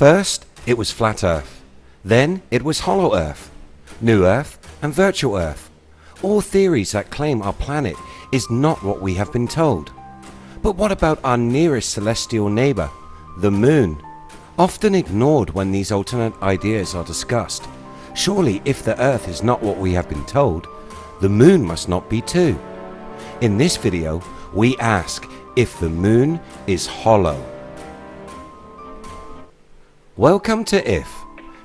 First, it was flat Earth. Then it was hollow Earth, new Earth and virtual Earth. All theories that claim our planet is not what we have been told. But what about our nearest celestial neighbour, the Moon? Often ignored when these alternate ideas are discussed. Surely if the Earth is not what we have been told, the Moon must not be too. In this video, we ask if the Moon is hollow. Welcome to If.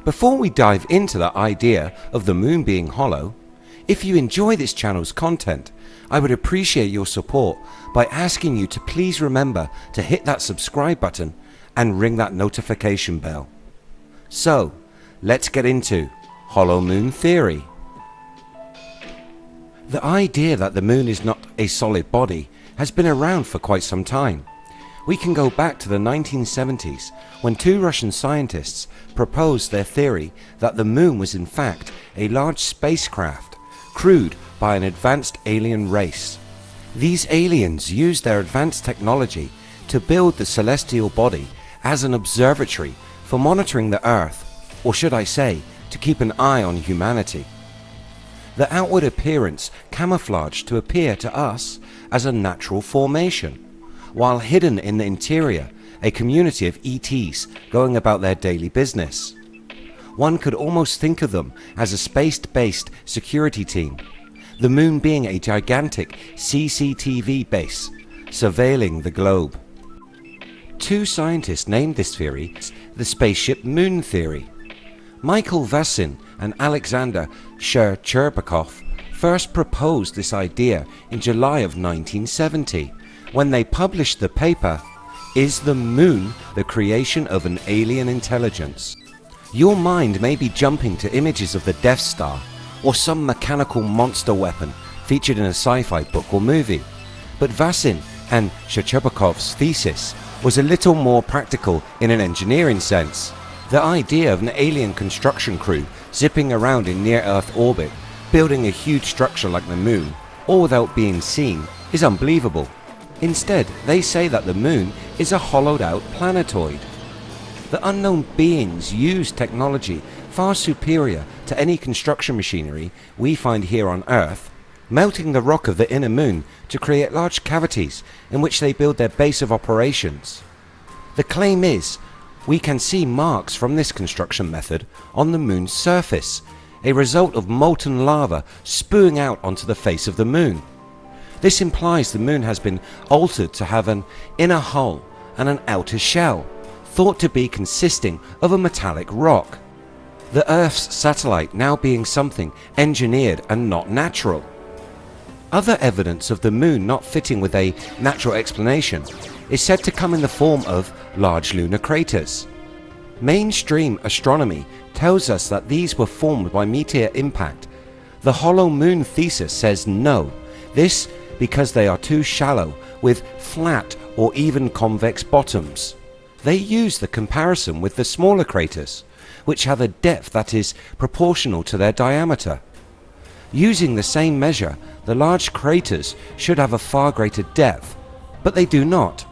Before we dive into the idea of the Moon being hollow, if you enjoy this channel's content, I would appreciate your support by asking you to please remember to hit that subscribe button and ring that notification bell. So, let's get into Hollow Moon Theory. The idea that the Moon is not a solid body has been around for quite some time. We can go back to the 1970s when two Russian scientists proposed their theory that the Moon was in fact a large spacecraft crewed by an advanced alien race. These aliens used their advanced technology to build the celestial body as an observatory for monitoring the Earth, or should I say, to keep an eye on humanity. The outward appearance camouflaged to appear to us as a natural formation, while hidden in the interior a community of ETs going about their daily business. One could almost think of them as a space-based security team, the Moon being a gigantic CCTV base surveilling the globe. Two scientists named this theory the Spaceship Moon Theory. Michael Vasin and Alexander Shcherbakov first proposed this idea in July of 1970 when they published the paper, "Is the Moon the Creation of an Alien Intelligence?" Your mind may be jumping to images of the Death Star or some mechanical monster weapon featured in a sci-fi book or movie, but Vasin and Shcherbakov's thesis was a little more practical in an engineering sense. The idea of an alien construction crew zipping around in near-Earth orbit, building a huge structure like the Moon, all without being seen, is unbelievable. Instead, they say that the Moon is a hollowed-out planetoid. The unknown beings use technology far superior to any construction machinery we find here on Earth, melting the rock of the inner Moon to create large cavities in which they build their base of operations. The claim is, we can see marks from this construction method on the Moon's surface, a result of molten lava spewing out onto the face of the Moon. This implies the Moon has been altered to have an inner hull and an outer shell, thought to be consisting of a metallic rock. The Earth's satellite now being something engineered and not natural. Other evidence of the Moon not fitting with a natural explanation is said to come in the form of large lunar craters. Mainstream astronomy tells us that these were formed by meteor impact. The hollow Moon thesis says no, this because they are too shallow with flat or even convex bottoms. They use the comparison with the smaller craters, which have a depth that is proportional to their diameter. Using the same measure, the large craters should have a far greater depth, but they do not.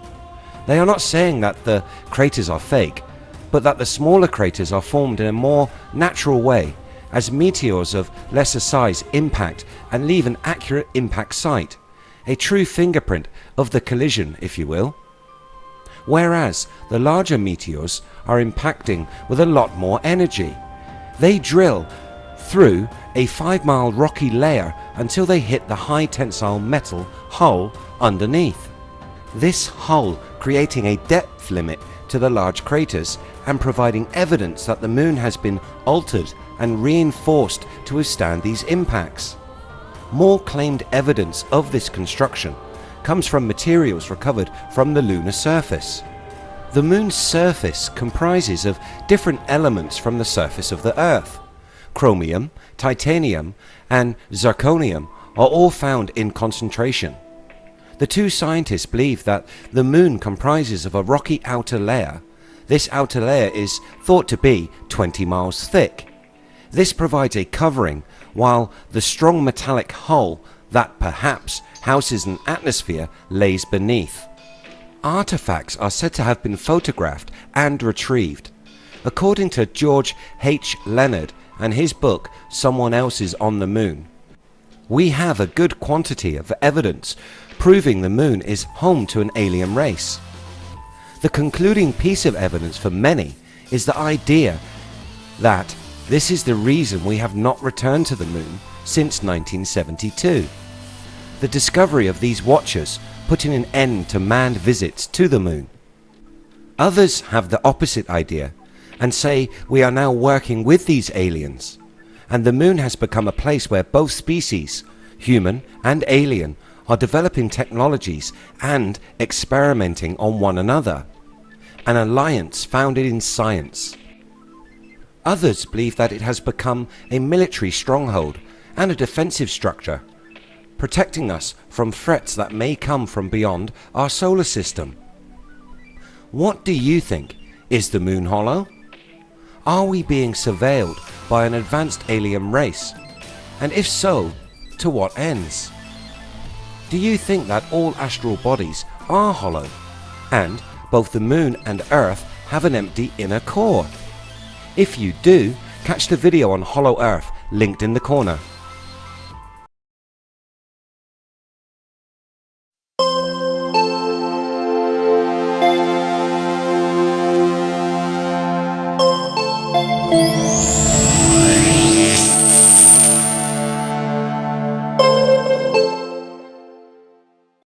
They are not saying that the craters are fake, but that the smaller craters are formed in a more natural way, as meteors of lesser size impact and leave an accurate impact site, a true fingerprint of the collision, if you will. Whereas the larger meteors are impacting with a lot more energy. They drill through a 5-mile rocky layer until they hit the high tensile metal hull underneath. This hull creating a depth limit to the large craters and providing evidence that the Moon has been altered and reinforced to withstand these impacts. More claimed evidence of this construction comes from materials recovered from the lunar surface. The Moon's surface comprises of different elements from the surface of the Earth. Chromium, titanium and zirconium are all found in concentration. The two scientists believe that the Moon comprises of a rocky outer layer. This outer layer is thought to be 20 miles thick. This provides a covering, while the strong metallic hull that perhaps houses an atmosphere lays beneath. Artifacts are said to have been photographed and retrieved. According to George H. Leonard and his book Someone Else is on the Moon, we have a good quantity of evidence proving the moon is home to an alien race. The concluding piece of evidence for many is the idea that this is the reason we have not returned to the moon since 1972. The discovery of these watchers putting an end to manned visits to the moon. Others have the opposite idea and say we are now working with these aliens, and the moon has become a place where both species, human and alien, are developing technologies and experimenting on one another, an alliance founded in science. Others believe that it has become a military stronghold and a defensive structure, protecting us from threats that may come from beyond our solar system. What do you think? Is the moon hollow? Are we being surveilled by an advanced alien race? And if so, to what ends? Do you think that all astral bodies are hollow, and both the moon and Earth have an empty inner core? If you do, catch the video on Hollow Earth linked in the corner.